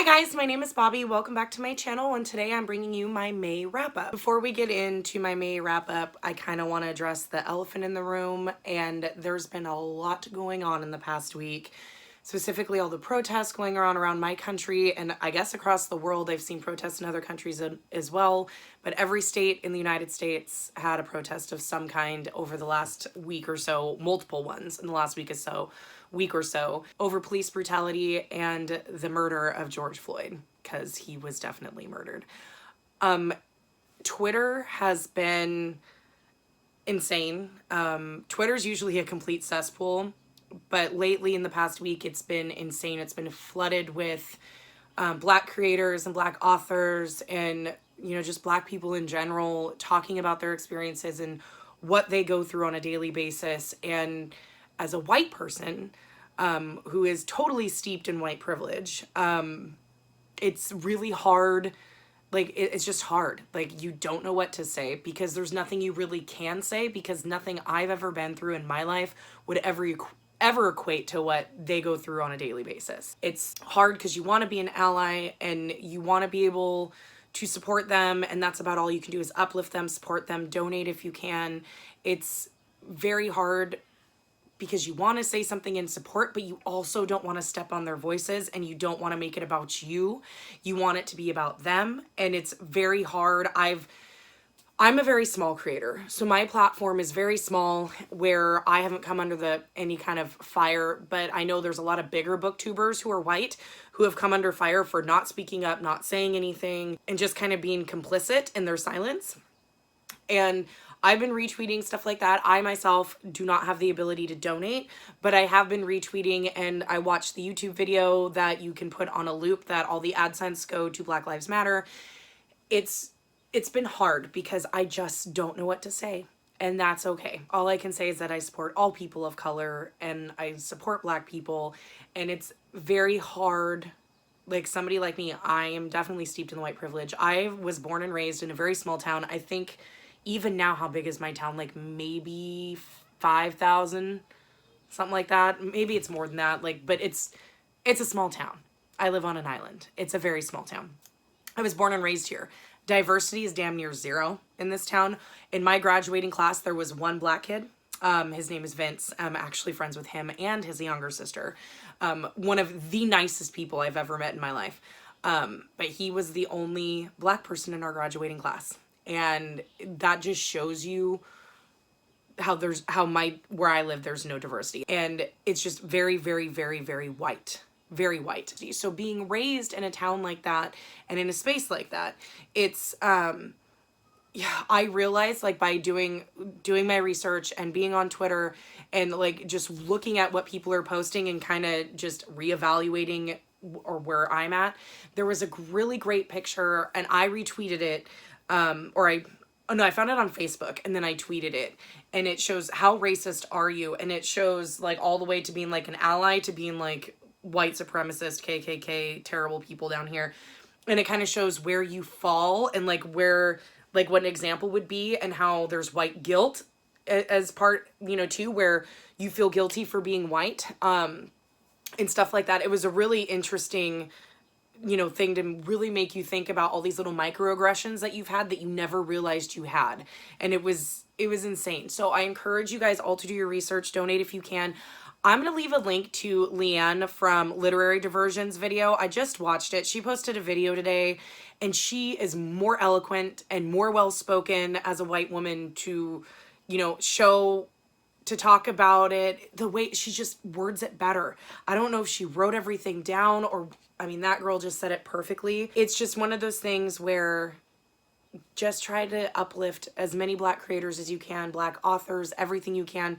guys, my name is Bobby. Welcome back to my channel, and today I'm bringing you my May wrap-up. Before we get into my May wrap-up, I kind of want to address the elephant in the room, and there's been a lot going on in the past week, specifically all the protests going around my country, and I guess across the world. I've seen protests in other countries as well, but every state in the United States had a protest of some kind over the last week or so, multiple ones in the last week or so, over police brutality and the murder of George Floyd, because he was definitely murdered. Twitter has been insane. Twitter's usually a complete cesspool, but lately in the past week, it's been insane. It's been flooded with Black creators and Black authors and, just Black people in general talking about their experiences and what they go through on a daily basis. And as a white person who is totally steeped in white privilege, it's really hard. It's just hard. You don't know what to say because there's nothing you really can say, because nothing I've ever been through in my life would ever equate to what they go through on a daily basis. It's hard because you want to be an ally and you want to be able to support them, and that's about all you can do is uplift them, support them, donate if you can. It's very hard because you want to say something in support, but you also don't want to step on their voices, and you don't want to make it about you. You want it to be about them, and it's very hard. I'm a very small creator, so my platform is very small, where I haven't come under any kind of fire, but I know there's a lot of bigger booktubers who are white who have come under fire for not speaking up, not saying anything, and just kind of being complicit in their silence. And I've been retweeting stuff like that. I myself do not have the ability to donate, but I have been retweeting, and I watched the YouTube video that you can put on a loop that all the AdSense go to Black Lives Matter. It's been hard because I just don't know what to say, and that's okay. All I can say is that I support all people of color and I support Black people, and it's very hard. Somebody like me, I am definitely steeped in the white privilege. I was born and raised in a very small town. I think even now, how big is my town? Maybe 5,000, something like that. Maybe it's more than that. But it's a small town. I live on an island. It's a very small town. I was born and raised here. Diversity is damn near zero in this town. In my graduating class, there was one Black kid. His name is Vince. I'm actually friends with him and his younger sister. One of the nicest people I've ever met in my life. But he was the only Black person in our graduating class. And that just shows you where I live, there's no diversity. And it's just very, very, very, very white. Very white. So being raised in a town like that and in a space like that, it's I realized by doing my research and being on Twitter and just looking at what people are posting and kind of just reevaluating or where I'm at, there was a really great picture, and I retweeted it. I found it on Facebook, and then I tweeted it, and it shows how racist are you, and it shows all the way to being an ally to being white supremacist, KKK, terrible people down here. And it kind of shows where you fall and where, what an example would be, and how there's white guilt as part, too, where you feel guilty for being white, and stuff like that. It was a really interesting, thing to really make you think about all these little microaggressions that you've had that you never realized you had. And it was insane. So I encourage you guys all to do your research, donate if you can. I'm going to leave a link to Leanne from Literary Diversion's video. I just watched it. She posted a video today, and she is more eloquent and more well-spoken as a white woman to, to talk about it. The way she just words it better. I don't know if she wrote everything down or, that girl just said it perfectly. It's just one of those things where just try to uplift as many Black creators as you can, Black authors, everything you can.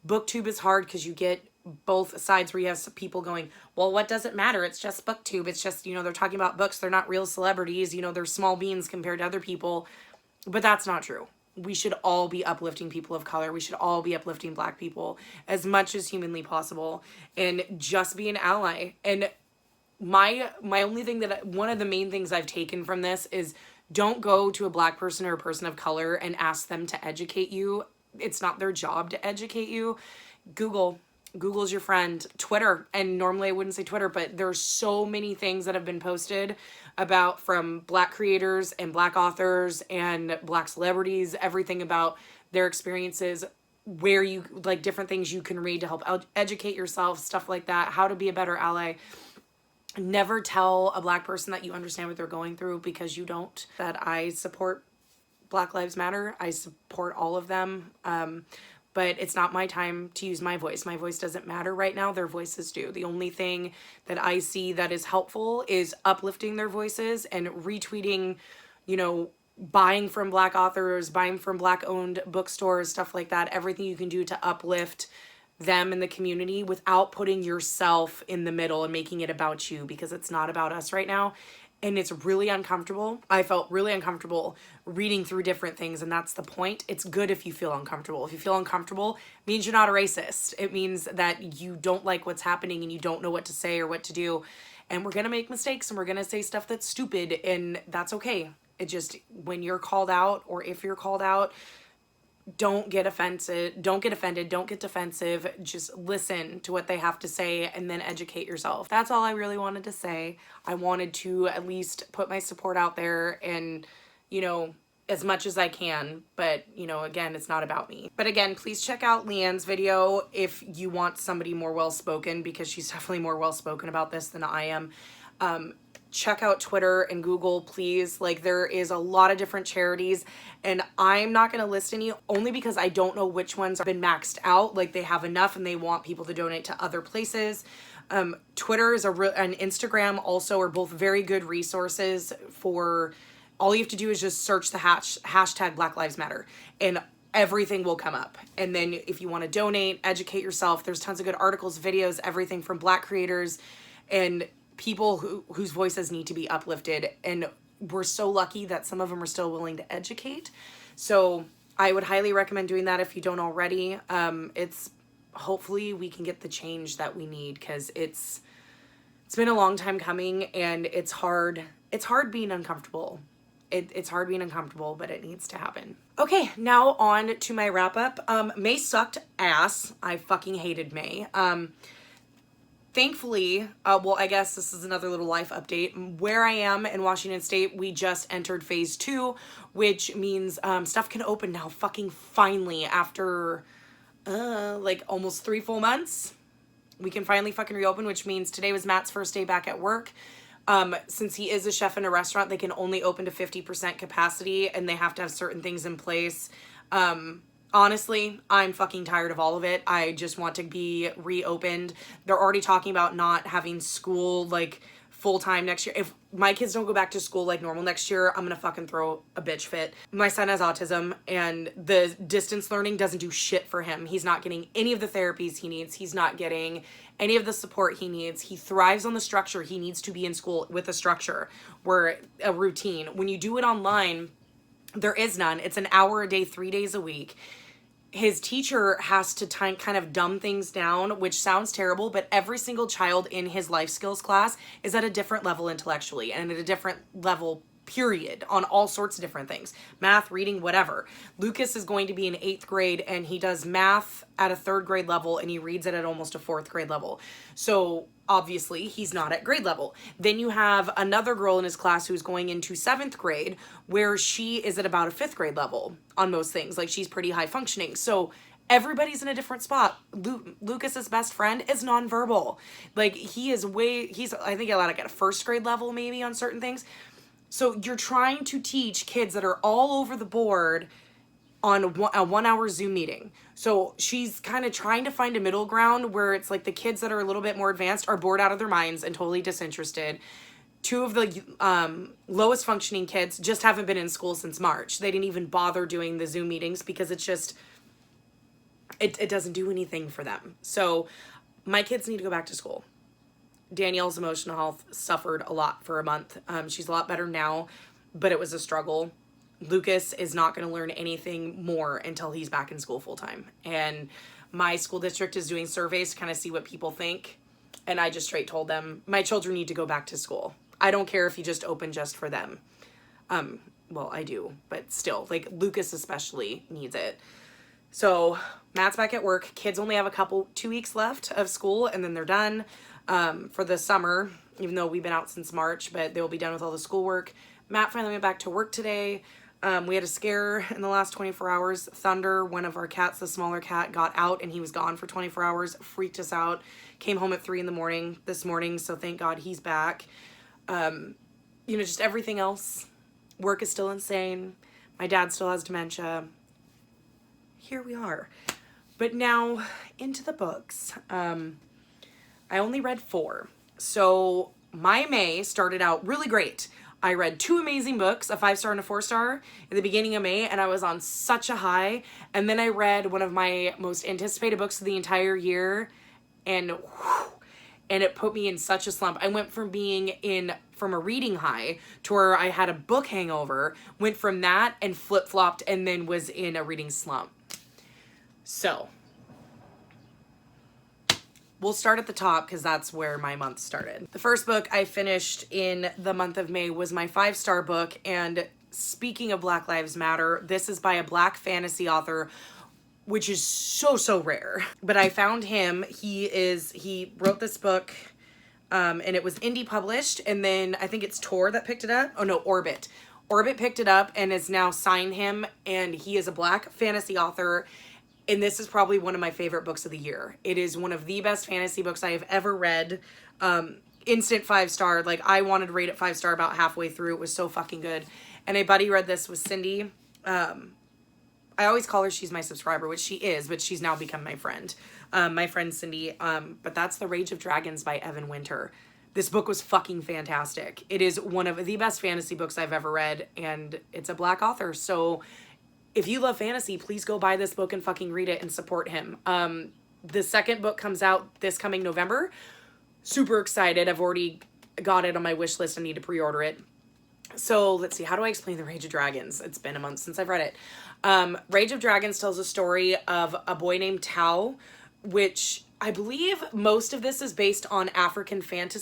Booktube is hard because you get both sides where you have some people going, well, what does it matter? It's just Booktube. It's just, they're talking about books. They're not real celebrities. They're small beans compared to other people. But that's not true. We should all be uplifting people of color. We should all be uplifting Black people as much as humanly possible, and just be an ally. And my only thing one of the main things I've taken from this is, don't go to a Black person or a person of color and ask them to educate you. It's not their job to educate you. Google Google's your friend. Twitter, and normally I wouldn't say Twitter, but there's so many things that have been posted about from Black creators and Black authors and Black celebrities, everything about their experiences, where you, like, different things you can read to help educate yourself, stuff like that, how to be a better ally. Never tell a Black person that you understand what they're going through, because you don't. That I support Black Lives Matter. I support all of them. But it's not my time to use my voice. My voice doesn't matter right now. Their voices do. The only thing that I see that is helpful is uplifting their voices and retweeting, you know, buying from Black authors, buying from Black owned bookstores, stuff like that. Everything you can do to uplift them in the community without putting yourself in the middle and making it about you, because it's not about us right now. And it's really uncomfortable. I felt really uncomfortable reading through different things, and that's the point. It's good if you feel uncomfortable. If you feel uncomfortable, it means you're not a racist. It means that you don't like what's happening and you don't know what to say or what to do. And we're gonna make mistakes and we're gonna say stuff that's stupid, and that's okay. It just, when you're called out, or if you're called out, don't get offended, don't get defensive. Just listen to what they have to say and then educate yourself. That's all I really wanted to say. I wanted to at least put my support out there, and, you know, as much as I can, but, you know, again, it's not about me. But again, please check out Leanne's video if you want somebody more well-spoken, because she's definitely more well-spoken about this than I am. Check out Twitter and Google, please. Like, there is a lot of different charities, and I'm not going to list any, only because I don't know which ones have been maxed out. Like, they have enough and they want people to donate to other places. Twitter is and Instagram also are both very good resources for, all you have to do is just search the hashtag Black Lives Matter, and everything will come up. And then if you want to donate, educate yourself, there's tons of good articles, videos, everything from Black creators and people whose voices need to be uplifted. And we're so lucky that some of them are still willing to educate. So I would highly recommend doing that if you don't already. It's, hopefully we can get the change that we need, because it's been a long time coming, and it's hard being uncomfortable. It's hard being uncomfortable, but it needs to happen. Okay, now on to my wrap up. May sucked ass. I fucking hated May. Thankfully, well, I guess this is another little life update. Where I am in Washington State, we just entered phase 2, which means stuff can open now, fucking finally, after like almost 3 full months. We can finally fucking reopen, which means today was Matt's first day back at work. Since he is a chef in a restaurant, they can only open to 50% capacity, and they have to have certain things in place. Honestly, I'm fucking tired of all of it. I just want to be reopened. They're already talking about not having school, like, full-time next year. If my kids don't go back to school like normal next year, I'm gonna fucking throw a bitch fit. My son has autism, and the distance learning doesn't do shit for him. He's not getting any of the therapies he needs. He's not getting any of the support he needs. He thrives on the structure. He needs to be in school with a structure, where a routine. When you do it online, there is none. It's an hour a day, 3 days a week. His teacher has to kind of dumb things down, which sounds terrible, but every single child in his life skills class is at a different level intellectually, and at a different level, period, on all sorts of different things. Math, reading, whatever. Lucas is going to be in 8th grade, and he does math at a 3rd grade level, and he reads it at almost a 4th grade level. So obviously he's not at grade level. Then you have another girl in his class who's going into 7th grade, where she is at about a 5th grade level on most things. Like, she's pretty high functioning. So everybody's in a different spot. Lucas's best friend is nonverbal. Like, he's I think like at a 1st grade level maybe on certain things. So you're trying to teach kids that are all over the board on a 1-hour Zoom meeting. So she's kind of trying to find a middle ground where it's like the kids that are a little bit more advanced are bored out of their minds and totally disinterested. 2 of the lowest functioning kids just haven't been in school since March. They didn't even bother doing the Zoom meetings because it's just, it doesn't do anything for them. So my kids need to go back to school. Danielle's emotional health suffered a lot for a month. She's a lot better now, but it was a struggle. Lucas is not going to learn anything more until he's back in school full time. And my school district is doing surveys to kind of see what people think. And I just straight told them, my children need to go back to school. I don't care if you just open just for them. Well, I do, but still, like, Lucas especially needs it. So Matt's back at work. Kids only have 2 weeks left of school, and then they're done for the summer, even though we've been out since March, but they'll be done with all the schoolwork. Matt finally went back to work today. We had a scare in the last 24 hours. Thunder, one of our cats, the smaller cat, got out and he was gone for 24 hours. Freaked us out. Came home at 3 in the morning this morning, so thank God he's back. You know, just everything else. Work is still insane. My dad still has dementia. Here we are. But now, into the books. I only read 4. So my May started out really great. I read 2 amazing books, a 5-star and a 4-star, at the beginning of May, and I was on such a high. And then I read one of my most anticipated books of the entire year, and it put me in such a slump. I went from from a reading high to where I had a book hangover, went from that and flip-flopped, and then was in a reading slump. So we'll start at the top because that's where my month started. The first book I finished in the month of May was my 5-star book. And speaking of Black Lives Matter, this is by a Black fantasy author, which is so rare. But I found him. He wrote this book, and it was indie published. And then I think it's Tor that picked it up. Oh no, Orbit. Orbit picked it up and has now signed him. And he is a Black fantasy author. And this is probably one of my favorite books of the year. It is one of the best fantasy books I have ever read. Instant 5-star. Like, I wanted to rate it 5-star about halfway through. It was so fucking good. And a buddy read this with Cindy. I always call her she's my subscriber, which she is, but she's now become my friend. My friend Cindy. But that's The Rage of Dragons by Evan Winter. This book was fucking fantastic. It is one of the best fantasy books I've ever read. And it's a Black author. So if you love fantasy, please go buy this book and fucking read it and support him. The second book comes out this coming November. Super excited. I've already got it on my wish list. I need to pre-order it. So let's see. How do I explain The Rage of Dragons? It's been a month since I've read it. Rage of Dragons tells a story of a boy named Tao, which I believe most of this is based on African mythology.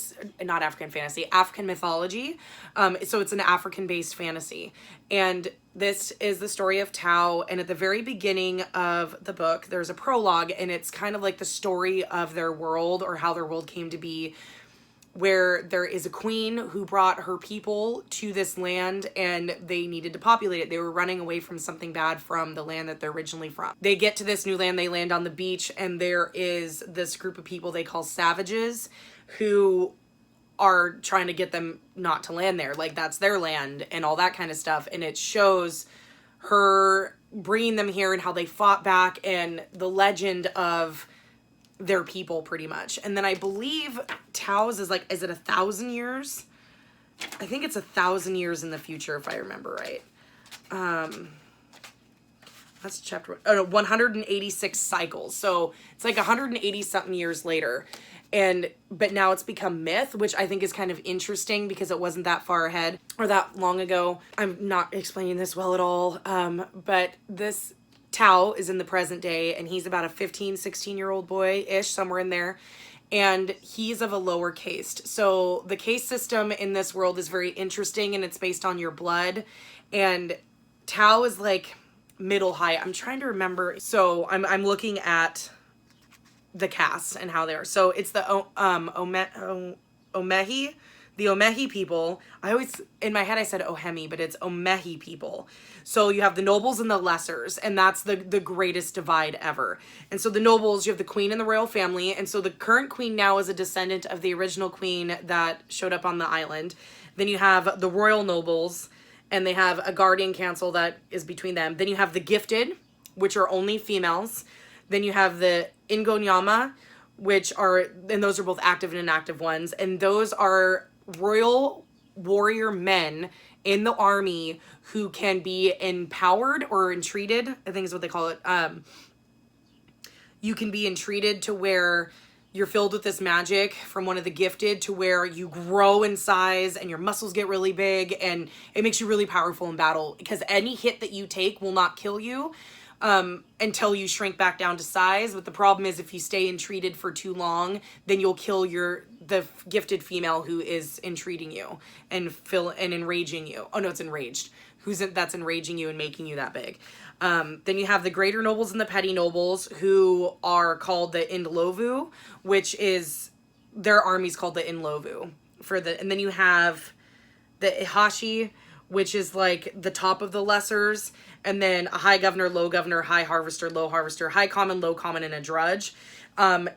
So it's an African-based fantasy. And this is the story of Tao. And at the very beginning of the book, there's a prologue, and it's kind of like the story of their world, or how their world came to be, where there is a queen who brought her people to this land and they needed to populate it. They were running away from something bad from the land that they're originally from. They get to this new land, they land on the beach, and there is this group of people they call savages who are trying to get them not to land there. Like, that's their land and all that kind of stuff. And it shows her bringing them here and how they fought back and the legend of their people, pretty much. And then I believe Tao's is like, is it 1,000 years? I think it's 1,000 years in the future, if I remember right. That's chapter, oh no, 186 cycles. So it's like 180 something years later. But now it's become myth, which I think is kind of interesting because it wasn't that far ahead or that long ago. I'm not explaining this well at all. But this Tao is in the present day, and he's about a 15, 16-year-old boy-ish, somewhere in there. And he's of a lower caste. So the caste system in this world is very interesting, and it's based on your blood. And Tao is like middle high. I'm trying to remember. So I'm looking at the caste and how they are. So it's the Omehi, the Omehi people. I always, in my head, I said Ohemi, but it's Omehi people. So you have the nobles and the lessers, and that's the greatest divide ever. And so the nobles, you have the queen and the royal family. And so the current queen now is a descendant of the original queen that showed up on the island. Then you have the royal nobles, and they have a guardian council that is between them. Then you have the gifted, which are only females. Then you have the Ingonyama, which are, and those are both active and inactive ones. And those are royal warrior men in the army who can be empowered or entreated, I think is what they call it. You can be entreated to where you're filled with this magic from one of the gifted, to where you grow in size and your muscles get really big, and it makes you really powerful in battle, because any hit that you take will not kill you until you shrink back down to size. But the problem is, if you stay entreated for too long, then you'll kill the gifted female who is entreating you and enraging you. Oh no, it's enraged. That's enraging you and making you that big. Then you have the greater nobles and the petty nobles, who are called the Indlovu, which is their army's called the Inlovu and then you have the Ihashi, which is like the top of the lessers, and then a high governor, low governor, high harvester, low harvester, high common, low common, and a drudge. And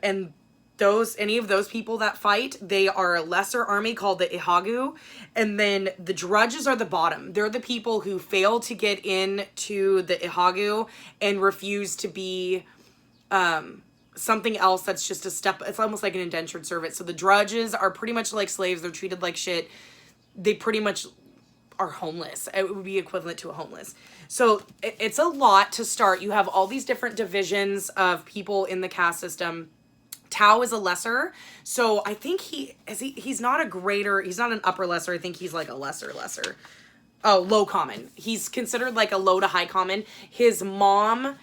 any of those people that fight, they are a lesser army called the Ihagu. And then the drudges are the bottom. They're the people who fail to get into the Ihagu and refuse to be something else that's just a step. It's almost like an indentured servant. So the drudges are pretty much like slaves. They're treated like shit. They pretty much are homeless. It would be equivalent to a homeless. So it's a lot to start. You have all these different divisions of people in the caste system. Tao is a lesser. So I think he's not an upper lesser. I think he's like a lesser. Oh, low common. He's considered like a low to high common. His mom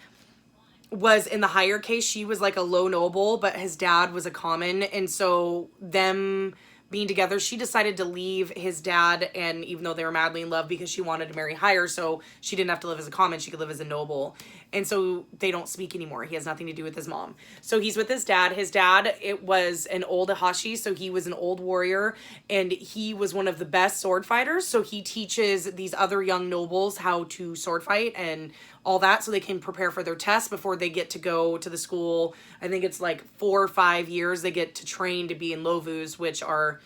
was in the higher case. She was like a low noble, but his dad was a common. And so them being together, she decided to leave his dad, and even though they were madly in love, because she wanted to marry higher, so she didn't have to live as a common, she could live as a noble. And so they don't speak anymore. He has nothing to do with his mom. So he's with his dad. His dad, it was an old Ihashi, so he was an old warrior, and he was one of the best sword fighters. So he teaches these other young nobles how to sword fight and all that, so they can prepare for their tests before they get to go to the school. I think it's like 4 or 5 years they get to train to be in Lovus, which are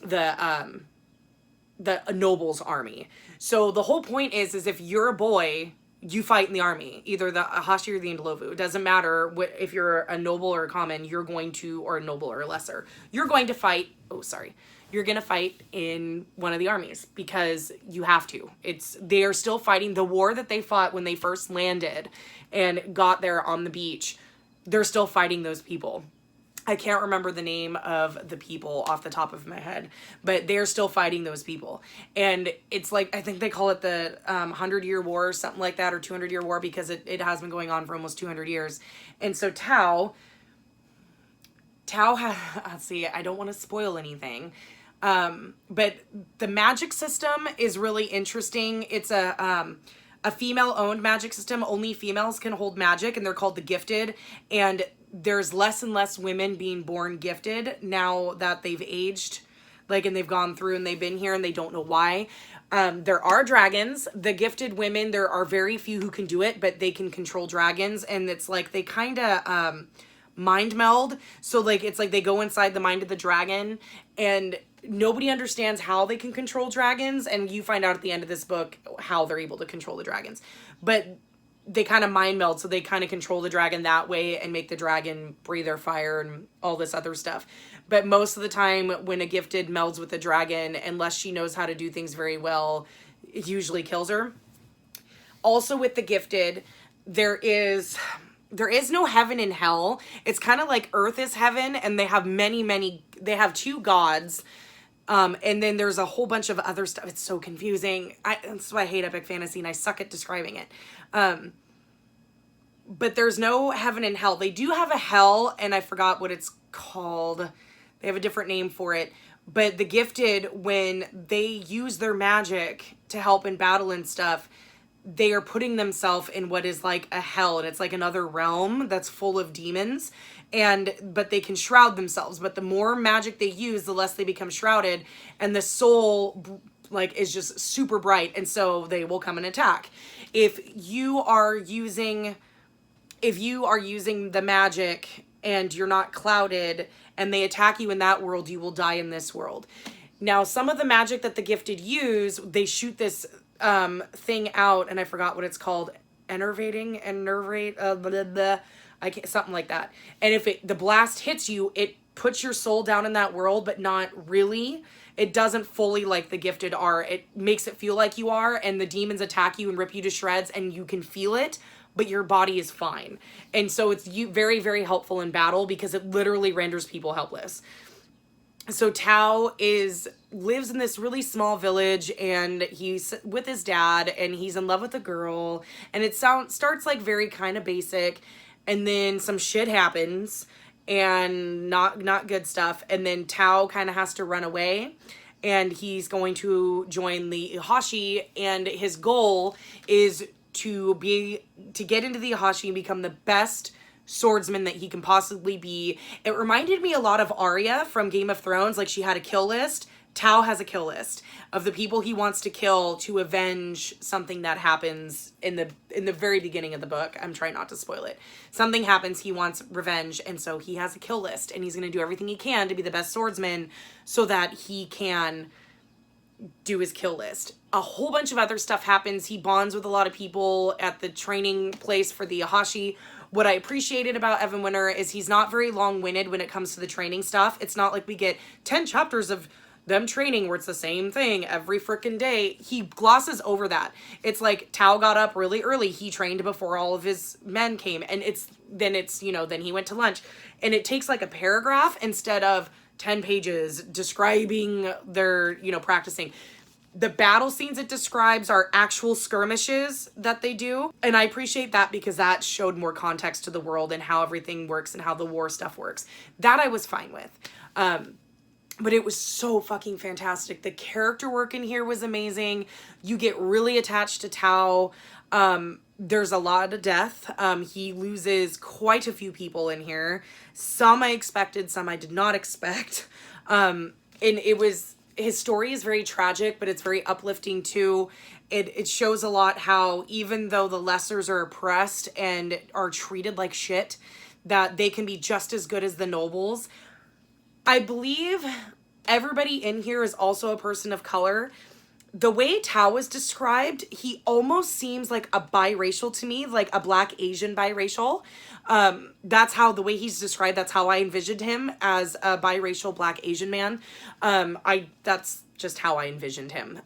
the nobles' army. So the whole point is if you're a boy, you fight in the army, either the Ihashi or the Indlovu. It doesn't matter if you're a noble or a common, or a noble or a lesser. You're going to fight. You're going to fight in one of the armies because you have to. They are still fighting the war that they fought when they first landed and got there on the beach. They're still fighting those people. I can't remember the name of the people off the top of my head, but they're still fighting those people. And it's like, I think they call it the 100-year war or something like that, or 200-year war, because it has been going on for almost 200 years. And so Tao let's see, I don't want to spoil anything. But the magic system is really interesting. It's a female-owned magic system. Only females can hold magic, and they're called the gifted. And there's less and less women being born gifted now that they've aged, and they've gone through and they've been here and they don't know why. There are dragons. The gifted women, there are very few who can do it, but they can control dragons. And it's like they kind of mind meld. So it's like they go inside the mind of the dragon, and nobody understands how they can control dragons. And you find out at the end of this book how they're able to control the dragons. But they kind of mind meld, so they kind of control the dragon that way and make the dragon breathe their fire and all this other stuff. But most of the time when a gifted melds with a dragon, unless she knows how to do things very well, it usually kills her. Also with the gifted, there is no heaven and hell. It's kind of like Earth is heaven, and they have they have 2 gods. And then there's a whole bunch of other stuff. It's so confusing. That's why I hate epic fantasy, and I suck at describing it. But there's no heaven and hell. They do have a hell, and I forgot what it's called. They have a different name for it. But the gifted, when they use their magic to help in battle and stuff, they are putting themselves in what is like a hell, and it's like another realm that's full of demons. But they can shroud themselves. But the more magic they use, the less they become shrouded, and the soul is just super bright, and so they will come and attack. If you are using the magic and you're not clouded and they attack you in that world, you will die in this world. Now, some of the magic that the gifted use, they shoot this thing out, and I forgot what it's called. Enervate, something like that. And if the blast hits you, it puts your soul down in that world, but not really. It doesn't fully like the gifted are. It makes it feel like you are, and the demons attack you and rip you to shreds, and you can feel it, but your body is fine. And so it's very, very helpful in battle, because it literally renders people helpless. So Tao lives in this really small village, and he's with his dad, and he's in love with a girl, and it starts like very kind of basic, and then some shit happens, and not good stuff. And then Tao kind of has to run away, and he's going to join the Ihashi, and his goal is to get into the Ihashi and become the best swordsman that he can possibly be. It reminded me a lot of Arya from Game of Thrones. Like, she had a kill list. Tao has a kill list of the people he wants to kill to avenge something that happens in the very beginning of the book. I'm trying not to spoil it. Something happens, he wants revenge, and so he has a kill list, and he's going to do everything he can to be the best swordsman so that he can do his kill list. A whole bunch of other stuff happens. He bonds with a lot of people at the training place for the Ihashi. What I appreciated about Evan Winter is he's not very long-winded when it comes to the training stuff. It's not like we get 10 chapters of them training where it's the same thing every freaking day. He glosses over that. It's like Tao got up really early. He trained before all of his men came, and then he went to lunch, and it takes like a paragraph instead of 10 pages describing their, practicing. The battle scenes it describes are actual skirmishes that they do. And I appreciate that because that showed more context to the world and how everything works and how the war stuff works. That I was fine with. But it was so fucking fantastic. The character work in here was amazing. You get really attached to Tao. There's a lot of death. He loses quite a few people in here. Some I expected, some I did not expect. And his story is very tragic, but it's very uplifting too. It shows a lot how even though the lessers are oppressed and are treated like shit, that they can be just as good as the nobles. I believe everybody in here is also a person of color. The way Tao is described, he almost seems like a biracial to me, like a Black Asian biracial. That's how, the way he's described, that's how I envisioned him, as a biracial Black Asian man. That's just how I envisioned him.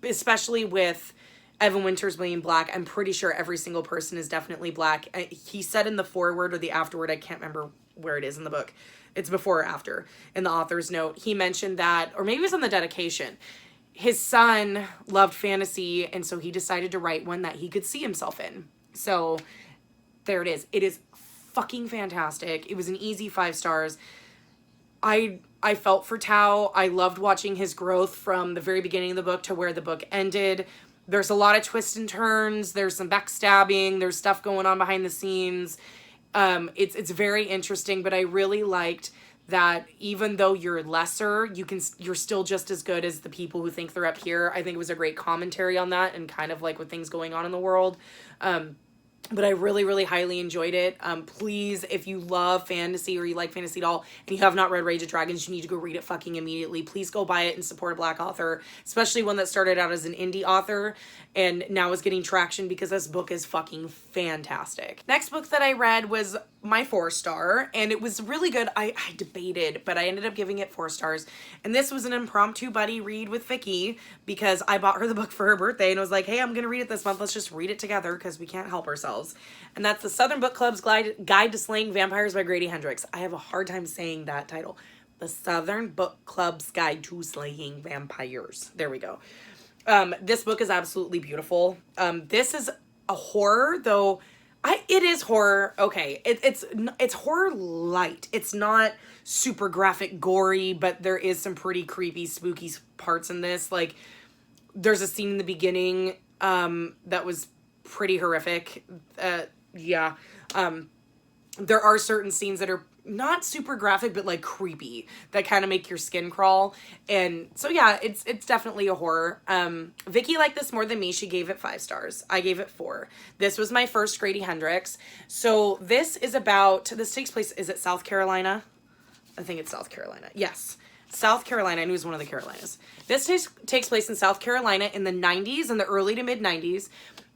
Especially with Evan Winters being Black, I'm pretty sure every single person is definitely Black. He said in the foreword or the afterword, I can't remember where it is in the book. It's before or after. In the author's note, he mentioned that, or maybe it was in the dedication, his son loved fantasy, and so he decided to write one that he could see himself in. So there it is. It is fucking fantastic. It was an easy 5 stars. I felt for Tao. I loved watching his growth from the very beginning of the book to where the book ended. There's a lot of twists and turns. There's some backstabbing. There's stuff going on behind the scenes. It's very interesting, but I really liked that even though you're lesser, you're still just as good as the people who think they're up here. I think it was a great commentary on that and kind of like with things going on in the world. But I really, really highly enjoyed it. Please, if you love fantasy or you like fantasy at all and you have not read Rage of Dragons, you need to go read it fucking immediately. Please go buy it and support a Black author, especially one that started out as an indie author and now is getting traction because this book is fucking fantastic. Next book that I read was my 4-star, and it was really good. I debated, but I ended up giving it 4 stars. And this was an impromptu buddy read with Vicky because I bought her the book for her birthday and was like, hey, I'm gonna read it this month. Let's just read it together because we can't help ourselves. And that's the Southern Book Club's Guide to Slaying Vampires by Grady Hendrix. I have a hard time saying that title. The Southern Book Club's Guide to Slaying Vampires. There we go. This book is absolutely beautiful. This is a horror, though. It is horror. Okay, it's horror light. It's not super graphic, gory, but there is some pretty creepy, spooky parts in this. Like, there's a scene in the beginning that was pretty horrific. Yeah. There are certain scenes that are not super graphic, but like creepy, that kind of make your skin crawl. And so yeah, it's definitely a horror. Vicky liked this more than me. She gave it 5 stars. I gave it 4. This was my first Grady Hendrix. So this takes place, is it South Carolina? I think it's South Carolina. Yes. South Carolina. I knew it was one of the Carolinas. This takes place in South Carolina in the 90s, in the early to mid 90s.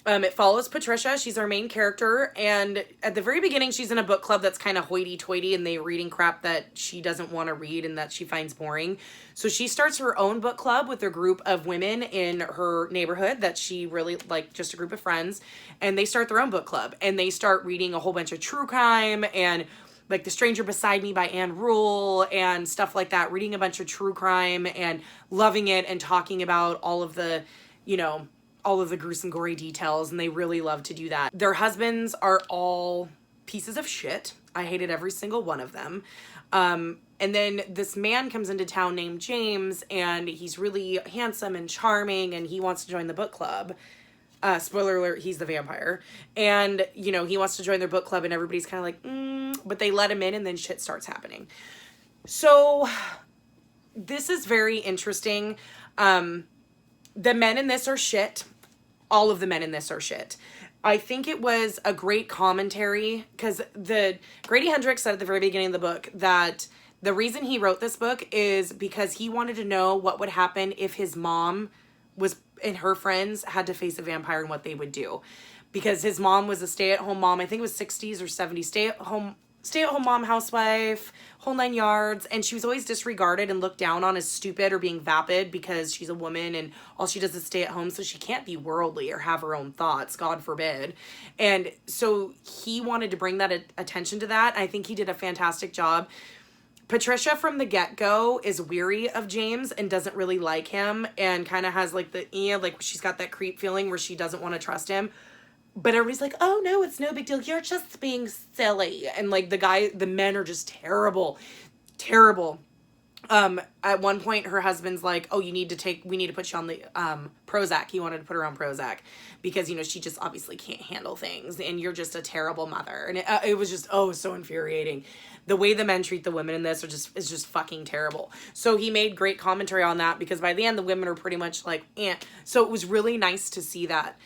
It follows Patricia. She's our main character. And at the very beginning, she's in a book club that's kind of hoity-toity and they're reading crap that she doesn't want to read and that she finds boring. So she starts her own book club with a group of women in her neighborhood that she really, like, just a group of friends. And they start their own book club. And they start reading a whole bunch of true crime and like The Stranger Beside Me by Anne Rule and stuff like that. Reading a bunch of true crime and loving it and talking about all of the, all of the gruesome, gory details, and they really love to do that. Their husbands are all pieces of shit. I hated every single one of them. And then this man comes into town named James, and he's really handsome and charming, and he wants to join the book club. Spoiler alert, he's the vampire. And, you know, he wants to join their book club, and everybody's kind of like, but they let him in, and then shit starts happening. So this is very interesting. The men in this are shit. All of the men in this are shit. I think it was a great commentary, because Grady Hendrix said at the very beginning of the book that the reason he wrote this book is because he wanted to know what would happen if his mom and her friends had to face a vampire and what they would do. Because his mom was a stay-at-home mom, I think it was 60s or 70s, stay-at-home mom, housewife, whole 9 yards, and she was always disregarded and looked down on as stupid or being vapid because she's a woman and all she does is stay at home, so she can't be worldly or have her own thoughts, God forbid. And so he wanted to bring that attention to that. I think he did a fantastic job. Patricia from the get-go is weary of James and doesn't really like him and kind of has like she's got that creep feeling where she doesn't want to trust him. But everybody's like, oh no, it's no big deal. You're just being silly. And like the men are just terrible. Terrible. At one point her husband's like, oh, we need to put you on the Prozac. He wanted to put her on Prozac because, you know, she just obviously can't handle things and you're just a terrible mother. And it was just, so infuriating. The way the men treat the women in this is just fucking terrible. So he made great commentary on that because by the end the women are pretty much like, eh. So it was really nice to see that.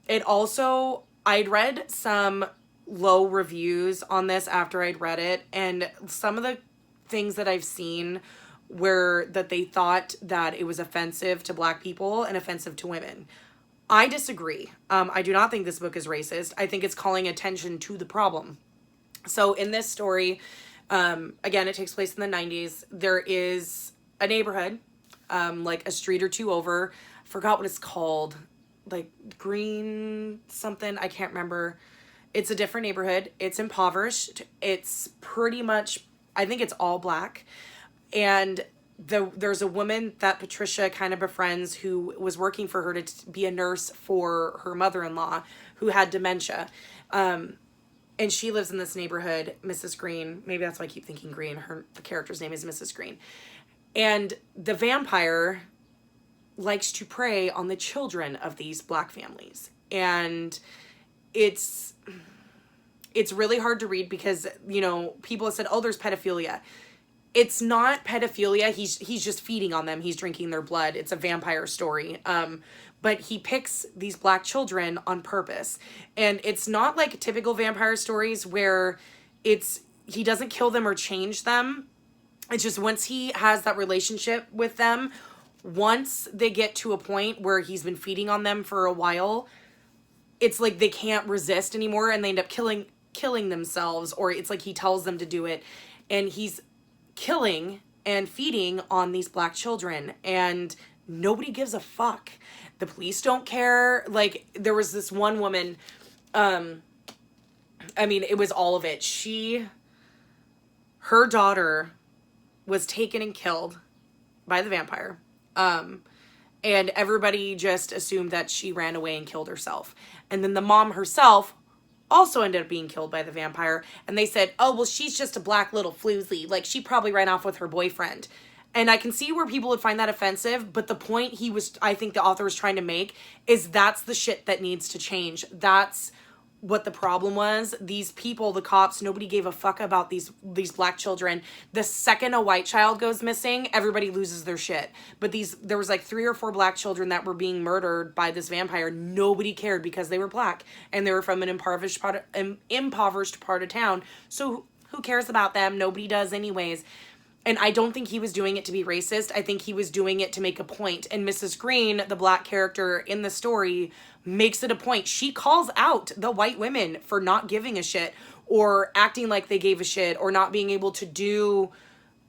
It also, I'd read some low reviews on this after I'd read it, and some of the things that I've seen were that they thought that it was offensive to Black people and offensive to women. I disagree. I do not think this book is racist. I think it's calling attention to the problem. So in this story, again, it takes place in the 90s. There is a neighborhood, like a street or two over. Forgot what it's called. Like Green something. I can't remember. It's a different neighborhood. It's impoverished. It's pretty much, I think it's all Black. And there's a woman that Patricia kind of befriends who was working for her to be a nurse for her mother-in-law who had dementia. And she lives in this neighborhood, Mrs. Green. Maybe that's why I keep thinking Green. The character's name is Mrs. Green. And the vampire likes to prey on the children of these Black families. And it's really hard to read because, you know, people have said, oh, there's pedophilia. It's not pedophilia. He's just feeding on them. He's drinking their blood. It's a vampire story. But he picks these Black children on purpose. And it's not like typical vampire stories where he doesn't kill them or change them. It's just once he has that relationship with them, once they get to a point where he's been feeding on them for a while, it's like they can't resist anymore and they end up killing themselves, or it's like he tells them to do it. And he's killing and feeding on these Black children and nobody gives a fuck. The police don't care. Like, there was this one woman, I mean, it was all of it. Her daughter was taken and killed by the vampire. And everybody just assumed that she ran away and killed herself. And then the mom herself also ended up being killed by the vampire. And they said, oh, well, she's just a Black little floozy. Like, she probably ran off with her boyfriend. And I can see where people would find that offensive, but the point I think the author was trying to make is that's the shit that needs to change. That's what the problem was. These people, the cops, nobody gave a fuck about these Black children. The second a white child goes missing, everybody loses their shit. But there was like 3 or 4 Black children that were being murdered by this vampire. Nobody cared because they were Black and they were from an impoverished part of town. So who cares about them? Nobody does anyways. And I don't think he was doing it to be racist. I think he was doing it to make a point. And Mrs. Green, the Black character in the story, makes it a point. She calls out the white women for not giving a shit or acting like they gave a shit or not being able to do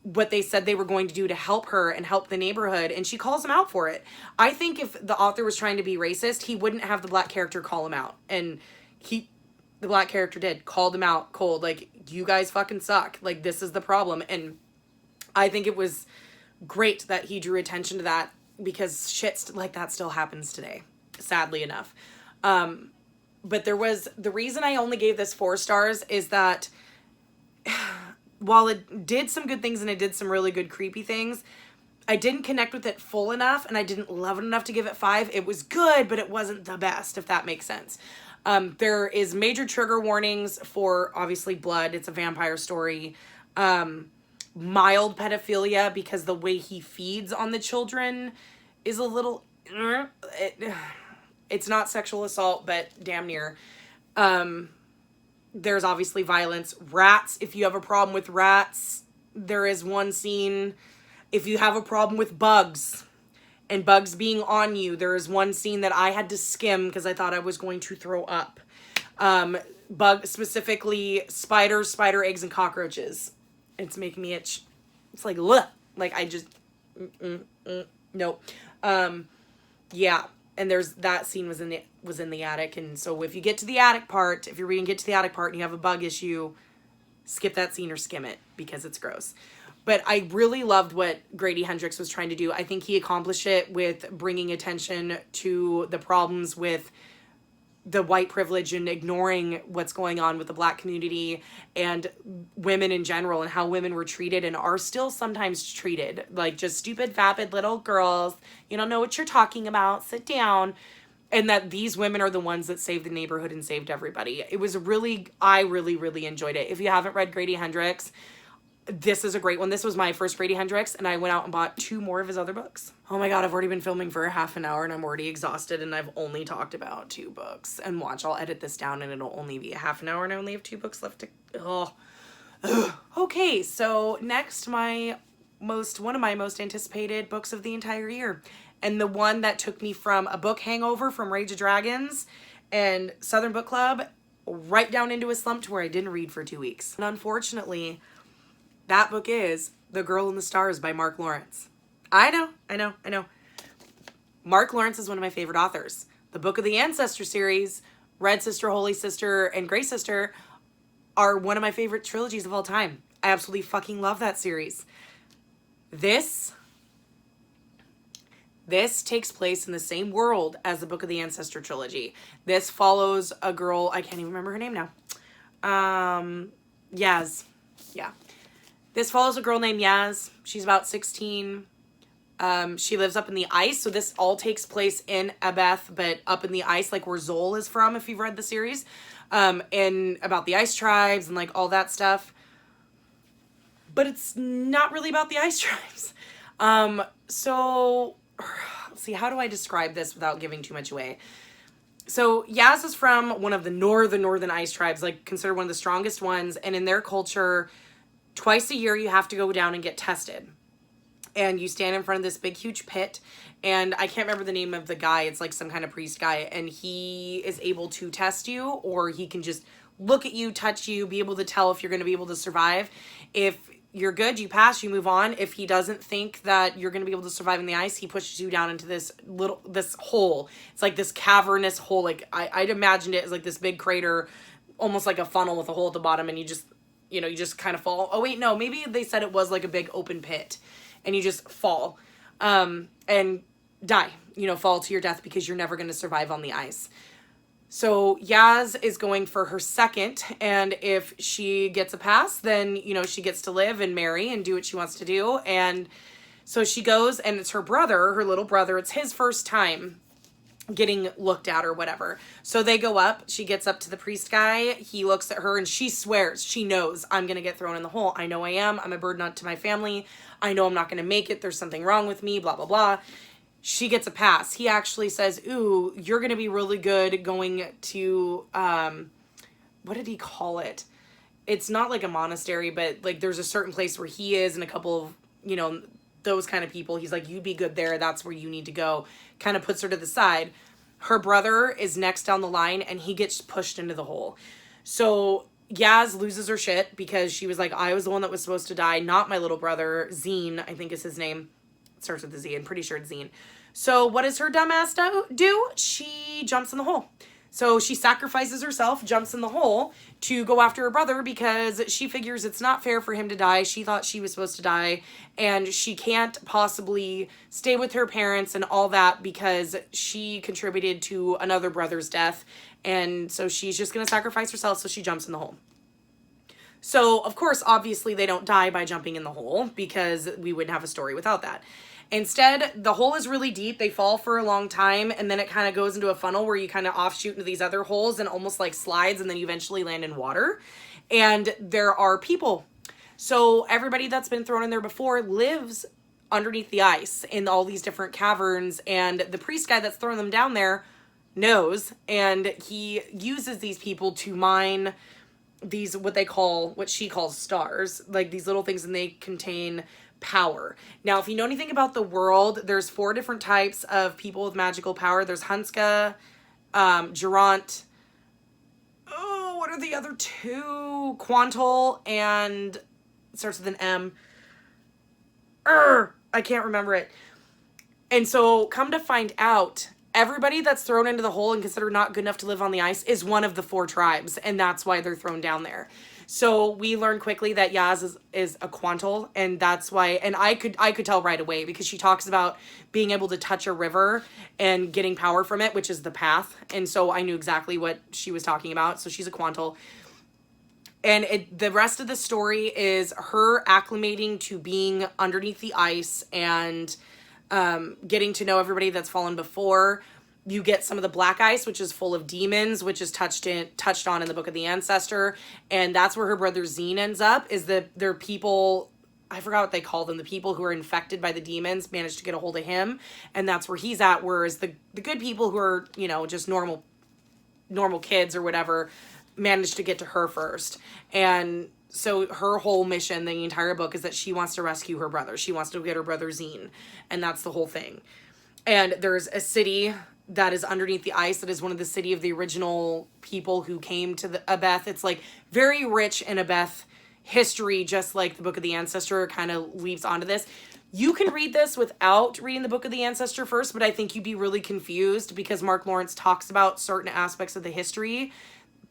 what they said they were going to do to help her and help the neighborhood. And she calls them out for it. I think if the author was trying to be racist, he wouldn't have the Black character call him out. And the Black character did. Called him out cold. Like, you guys fucking suck. Like, this is the problem. And I think it was great that he drew attention to that because shit like that still happens today, sadly enough. But the reason I only gave this 4 stars is that while it did some good things and it did some really good creepy things, I didn't connect with it full enough, and I didn't love it enough to give it 5. It was good, but it wasn't the best, if that makes sense. There is major trigger warnings for, obviously, blood. It's a vampire story. Mild pedophilia, because the way he feeds on the children is a little... It's not sexual assault, but damn near. There's obviously violence. Rats, if you have a problem with rats, there is one scene... If you have a problem with bugs and bugs being on you, there is one scene that I had to skim because I thought I was going to throw up. Specifically spiders, spider eggs, and cockroaches. It's making me itch. It's like, ugh. Like, I just, nope. Yeah. And there's, that scene was in the attic. And so if you get to the attic part, if you're reading Get to the Attic part and you have a bug issue, skip that scene or skim it because it's gross. But I really loved what Grady Hendrix was trying to do. I think he accomplished it with bringing attention to the problems with the white privilege and ignoring what's going on with the Black community and women in general, and how women were treated and are still sometimes treated like just stupid, vapid little girls. You don't know what you're talking about. Sit down. And that these women are the ones that saved the neighborhood and saved everybody. It was really, I really, really enjoyed it. If you haven't read Grady Hendrix, this is a great one. This was my first Grady Hendrix, and I went out and bought 2 more of his other books. Oh my God, I've already been filming for a half an hour, and I'm already exhausted, and I've only talked about 2 books. And watch, I'll edit this down, and it'll only be a half an hour, and I only have 2 books left to... Oh. Okay, so next, one of my most anticipated books of the entire year. And the one that took me from a book hangover from Rage of Dragons and Southern Book Club right down into a slump to where I didn't read for 2 weeks. And unfortunately... that book is The Girl in the Stars by Mark Lawrence. I know. Mark Lawrence is one of my favorite authors. The Book of the Ancestor series, Red Sister, Holy Sister, and Grey Sister are one of my favorite trilogies of all time. I absolutely fucking love that series. This takes place in the same world as the Book of the Ancestor trilogy. This follows a girl, I can't even remember her name now. Yaz. Yeah. This follows a girl named Yaz. She's about 16. She lives up in the ice. So this all takes place in Ebeth, but up in the ice, like where Zol is from, if you've read the series. And about the ice tribes and like all that stuff. But it's not really about the ice tribes. So, let's see, how do I describe this without giving too much away? So Yaz is from one of the northern ice tribes, like considered one of the strongest ones. And in their culture... twice a year, you have to go down and get tested. And you stand in front of this big, huge pit. And I can't remember the name of the guy. It's like some kind of priest guy. And he is able to test you, or he can just look at you, touch you, be able to tell if you're going to be able to survive. If you're good, you pass, you move on. If he doesn't think that you're going to be able to survive in the ice, he pushes you down into this hole. It's like this cavernous hole. Like I'd imagined it as like this big crater, almost like a funnel with a hole at the bottom. And you just kind of fall. Oh, wait, no. Maybe they said it was like a big open pit. And you just fall. And die. Fall to your death because you're never going to survive on the ice. So Yaz is going for her second. And if she gets a pass, then, she gets to live and marry and do what she wants to do. And so she goes, and it's her little brother. It's his first time getting looked at or whatever. So they go up. She gets up to the priest guy. He looks at her and she swears. She knows, I'm going to get thrown in the hole. I know I am. I'm a burden to my family. I know I'm not going to make it. There's something wrong with me, blah, blah, blah. She gets a pass. He actually says, ooh, you're going to be really good going to, what did he call it? It's not like a monastery, but like there's a certain place where he is and a couple of, those kind of people. He's like, you'd be good there. That's where you need to go. Kind of puts her to the side. Her brother is next down the line and he gets pushed into the hole. So Yaz loses her shit because she was like, I was the one that was supposed to die, not my little brother. Zine, I think is his name. It starts with a Z. I'm pretty sure it's Zine. So what does her dumbass do? She jumps in the hole. So she sacrifices herself, jumps in the hole to go after her brother because she figures it's not fair for him to die. She thought she was supposed to die and she can't possibly stay with her parents and all that because she contributed to another brother's death. And so she's just going to sacrifice herself. So she jumps in the hole. So, of course, obviously they don't die by jumping in the hole because we wouldn't have a story without that. Instead, the hole is really deep. They fall for a long time, and then it kind of goes into a funnel where you kind of offshoot into these other holes and almost like slides, and then you eventually land in water. And there are people. So everybody that's been thrown in there before lives underneath the ice in all these different caverns, and the priest guy that's thrown them down there knows, and he uses these people to mine these what she calls stars, like these little things, and they contain power. Now, if you know anything about the world, there's 4 different types of people with magical power. There's Hunska, Durant, oh, what are the other 2? Quantal, and it starts with an M. I can't remember it. And so, come to find out, everybody that's thrown into the hole and considered not good enough to live on the ice is one of the 4 tribes, and that's why they're thrown down there. So we learn quickly that Yaz is a Quantal, and that's why, and I could tell right away because she talks about being able to touch a river and getting power from it, which is the path, and so I knew exactly what she was talking about. So she's a Quantal. And the rest of the story is her acclimating to being underneath the ice and getting to know everybody that's fallen before. You get some of the black ice, which is full of demons, which is touched on in the Book of the Ancestor, and that's where her brother Zine ends up. They're people, I forgot what they call them, the people who are infected by the demons manage to get a hold of him, and that's where he's at. Whereas the good people who are, you know, just normal kids or whatever, manage to get to her first. And so her whole mission, the entire book, is that she wants to rescue her brother. She wants to get her brother Zine. And that's the whole thing. And there's a city that is underneath the ice that is one of the city of the original people who came to the Abeth. It's like very rich in Abeth history, just like the Book of the Ancestor kind of weaves onto this. You can read this without reading the Book of the Ancestor first, but I think you'd be really confused because Mark Lawrence talks about certain aspects of the history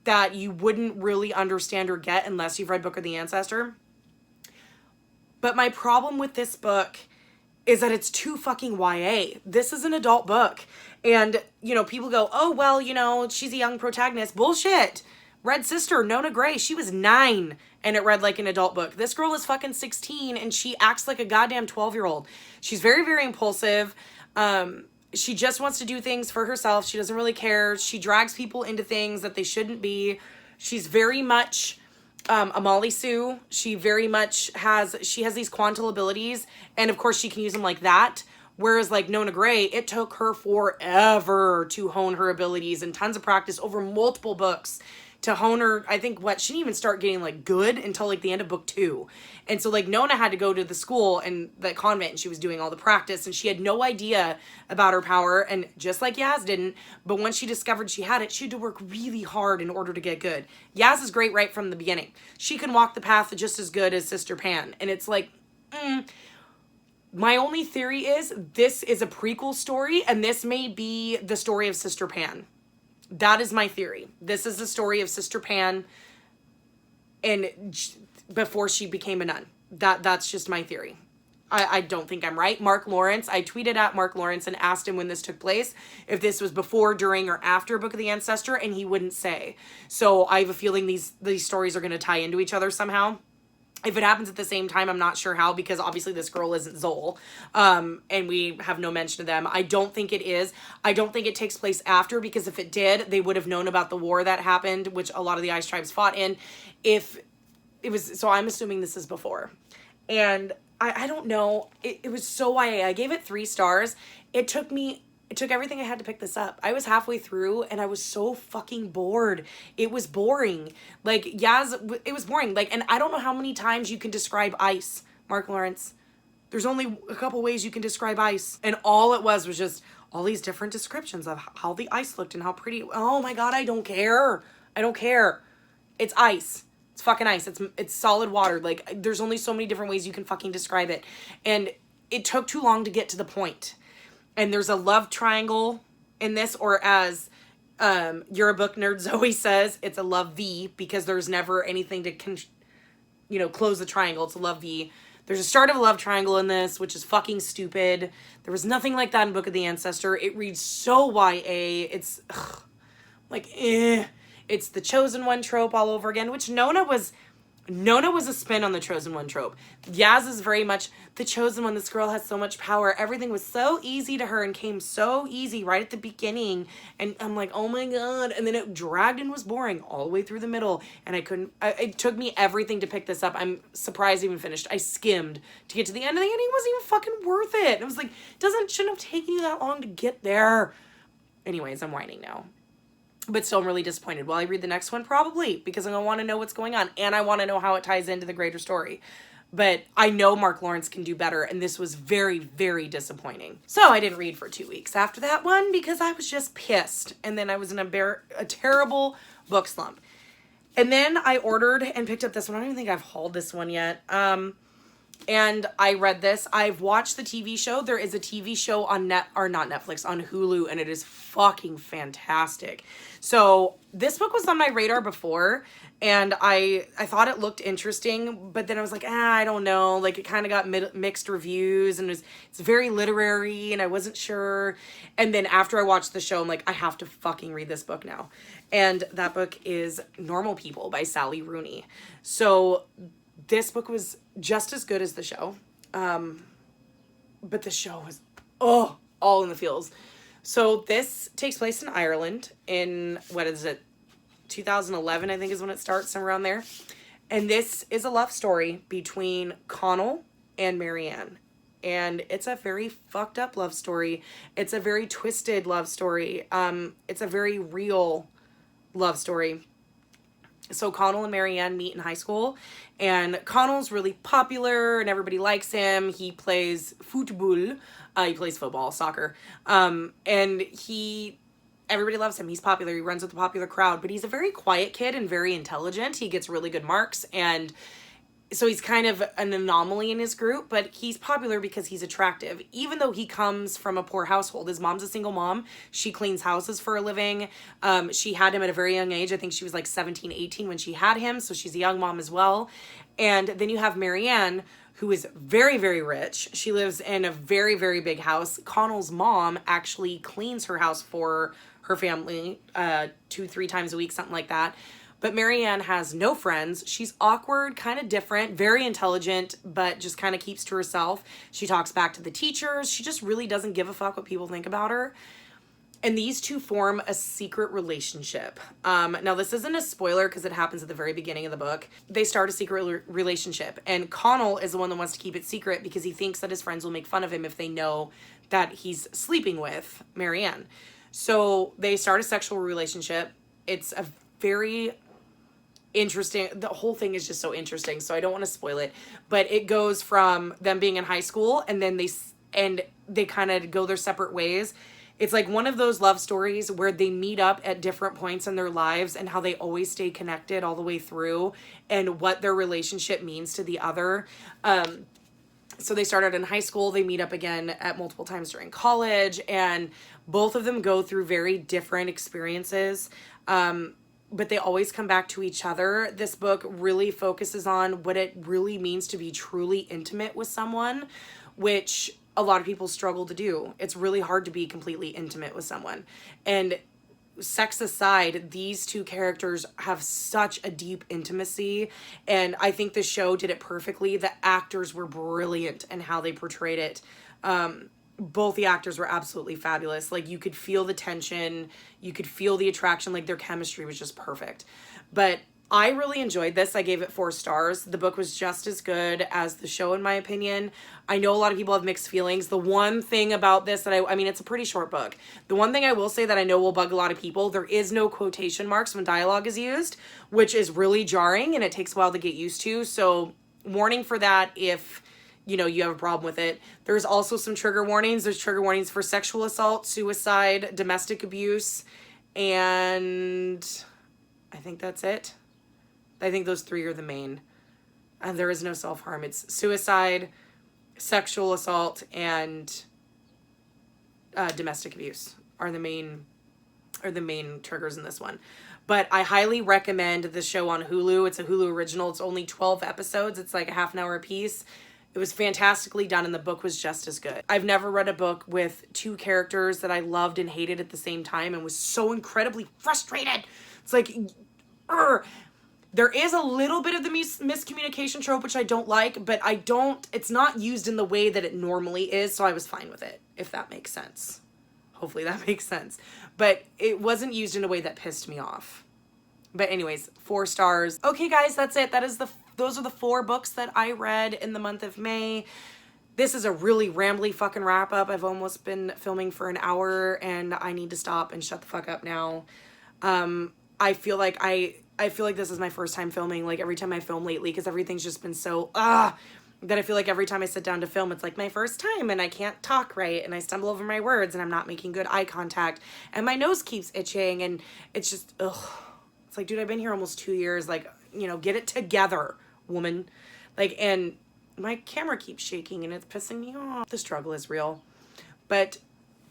that you wouldn't really understand or get unless you've read Book of the Ancestor. But my problem with this book is that it's too fucking YA. This is an adult book. And, you know, people go, oh, well, you know, she's a young protagonist. Bullshit. Red Sister, Nona Gray, she was 9 and it read like an adult book. This girl is fucking 16 and she acts like a goddamn 12-year-old. She's very, very impulsive. She just wants to do things for herself. She doesn't really care. She drags people into things that they shouldn't be. She's very much a Molly Sue. She very much has these Quantal abilities. And of course she can use them like that. Whereas like Nona Gray, it took her forever to hone her abilities and tons of practice over multiple books to hone her. I think she didn't even start getting like good until like the end of book 2. And so like Nona had to go to the school and the convent and she was doing all the practice and she had no idea about her power, and just like Yaz didn't, but once she discovered she had it, she had to work really hard in order to get good. Yaz is great right from the beginning. She can walk the path just as good as Sister Pan. And it's like, my only theory is this is a prequel story and this may be the story of Sister Pan. That is my theory. This is the story of Sister Pan and before she became a nun. That's just my theory. I don't think I'm right. Mark Lawrence, I tweeted at Mark Lawrence and asked him when this took place, if this was before, during, or after Book of the Ancestor, and he wouldn't say. So I have a feeling these stories are going to tie into each other somehow. If it happens at the same time, I'm not sure how, because obviously this girl isn't Zol. And we have no mention of them. I don't think it is. I don't think it takes place after, because if it did, they would have known about the war that happened, which a lot of the Ice Tribes fought in. If it was, so I'm assuming this is before. And I don't know. It was so YA. I gave it 3 stars. It took everything I had to pick this up. I was halfway through and I was so fucking bored. It was boring. Like, Yaz, it was boring. Like, and I don't know how many times you can describe ice, Mark Lawrence. There's only a couple ways you can describe ice. And all it was just all these different descriptions of how the ice looked and how pretty. Oh my God, I don't care. I don't care. It's ice. It's fucking ice. It's solid water. Like, there's only so many different ways you can fucking describe it. And it took too long to get to the point. And there's a love triangle in this, or as You're a Book Nerd Zoe says, it's a love V, because there's never anything to close the triangle. It's a love V. There's a start of a love triangle in this, which is fucking stupid. There was nothing like that in Book of the Ancestor. It reads so YA. It's It's the chosen one trope all over again, which Nona Nona was a spin on the Chosen One trope. Yaz is very much the Chosen One. This girl has so much power. Everything was so easy to her and came so easy right at the beginning. And I'm like, oh my God. And then it dragged and was boring all the way through the middle. And it took me everything to pick this up. I'm surprised I even finished. I skimmed to get to the end, and the ending wasn't even fucking worth it. And I was like, shouldn't have taken you that long to get there. Anyways, I'm whining now. But still, I'm really disappointed. Will I read the next one? Probably, because I want to know what's going on, and I want to know how it ties into the greater story. But I know Mark Lawrence can do better, and this was very, very disappointing. So I didn't read for 2 weeks after that one because I was just pissed. And then I was in a terrible book slump. And then I ordered and picked up this one. I don't even think I've hauled this one yet. And I read this. I've watched the TV show. There is a TV show on not Netflix, on Hulu, and it is fucking fantastic. So this book was on my radar before, and I thought it looked interesting, but then I was like, I don't know. Like, it kind of got mixed reviews, and it's very literary, and I wasn't sure. And then after I watched the show, I'm like, I have to fucking read this book now. And that book is Normal People by Sally Rooney. So this book was just as good as the show. But the show was, all in the feels. So this takes place in Ireland in, 2011, I think is when it starts, somewhere around there. And this is a love story between Connell and Marianne. And it's a very fucked up love story. It's a very twisted love story. It's a very real love story. So Connell and Marianne meet in high school, and Connell's really popular and everybody likes him. He plays football. He plays football, soccer. And everybody loves him. He's popular. He runs with the popular crowd, but he's a very quiet kid and very intelligent. He gets really good marks, and so he's kind of an anomaly in his group, but he's popular because he's attractive. Even though he comes from a poor household, his mom's a single mom. She cleans houses for a living. She had him at a very young age. I think she was like 17, 18 when she had him. So she's a young mom as well. And then you have Marianne, who is very, very rich. She lives in a very, very big house. Connell's mom actually cleans her house for her family 2-3 times a week, something like that. But Marianne has no friends. She's awkward, kind of different, very intelligent, but just kind of keeps to herself. She talks back to the teachers. She just really doesn't give a fuck what people think about her. And these two form a secret relationship. Now, this isn't a spoiler because it happens at the very beginning of the book. They start a secret relationship. And Connell is the one that wants to keep it secret because he thinks that his friends will make fun of him if they know that he's sleeping with Marianne. So they start a sexual relationship. It's a very interesting, the whole thing is just so interesting, so I don't want to spoil it, but it goes from them being in high school and then they kind of go their separate ways. It's like one of those love stories where they meet up at different points in their lives and how they always stay connected all the way through and what their relationship means to the other. So they started in high school, they meet up again at multiple times during college, and both of them go through very different experiences. But they always come back to each other. This book really focuses on what it really means to be truly intimate with someone, which a lot of people struggle to do. It's really hard to be completely intimate with someone. And sex aside, these two characters have such a deep intimacy, and I think the show did it perfectly. The actors were brilliant in how they portrayed it. Both the actors were absolutely fabulous. Like, you could feel the tension, you could feel the attraction, like their chemistry was just perfect. But I really enjoyed this. I gave it 4 stars. The book was just as good as the show, in my opinion. I know a lot of people have mixed feelings. The one thing about this that I mean, it's a pretty short book. The one thing I will say that I know will bug a lot of people, there is no quotation marks when dialogue is used, which is really jarring and it takes a while to get used to. So warning for that if you have a problem with it. There's also some trigger warnings. There's trigger warnings for sexual assault, suicide, domestic abuse, and I think that's it. I think those 3 are the main. There is no self-harm. It's suicide, sexual assault, and domestic abuse are the main triggers in this one. But I highly recommend the show on Hulu. It's a Hulu original. It's only 12 episodes. It's like a half an hour a piece. It was fantastically done, and the book was just as good. I've never read a book with 2 characters that I loved and hated at the same time and was so incredibly frustrated. It's like, There is a little bit of the miscommunication trope, which I don't like, but it's not used in the way that it normally is, so I was fine with it, if that makes sense. Hopefully that makes sense. But it wasn't used in a way that pissed me off. But anyways, 4 stars. Okay, guys, that's it. Those are the 4 books that I read in the month of May. This is a really rambly fucking wrap up. I've almost been filming for an hour and I need to stop and shut the fuck up now. I feel like this is my first time filming, like every time I film lately, because everything's just been so that I feel like every time I sit down to film, it's like my first time and I can't talk right and I stumble over my words and I'm not making good eye contact and my nose keeps itching and it's just It's like, dude, I've been here almost 2 years, like, you know, get it together, woman. Like, and my camera keeps shaking and it's pissing me off. The struggle is real. But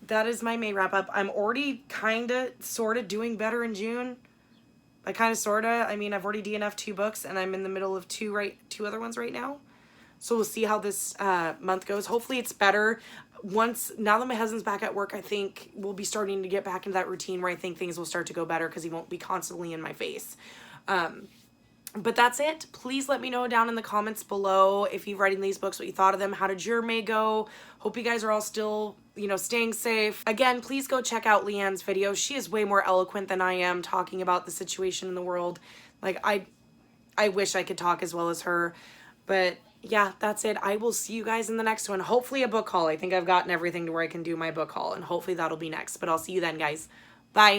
that is my May wrap up. I'm already kind of sort of doing better in June. I kind of sort of, I mean, I've already DNF'd 2 books and I'm in the middle of 2 other ones right now. So we'll see how this month goes. Hopefully it's better. Now that my husband's back at work, I think we'll be starting to get back into that routine where I think things will start to go better because he won't be constantly in my face. But that's it. Please let me know down in the comments below if you've read these books, what you thought of them. How did your May go? Hope you guys are all still, you know, staying safe. Again, please go check out Leanne's video. She is way more eloquent than I am talking about the situation in the world. Like, I wish I could talk as well as her. But yeah, that's it. I will see you guys in the next one. Hopefully a book haul. I think I've gotten everything to where I can do my book haul, and hopefully that'll be next. But I'll see you then, guys. Bye.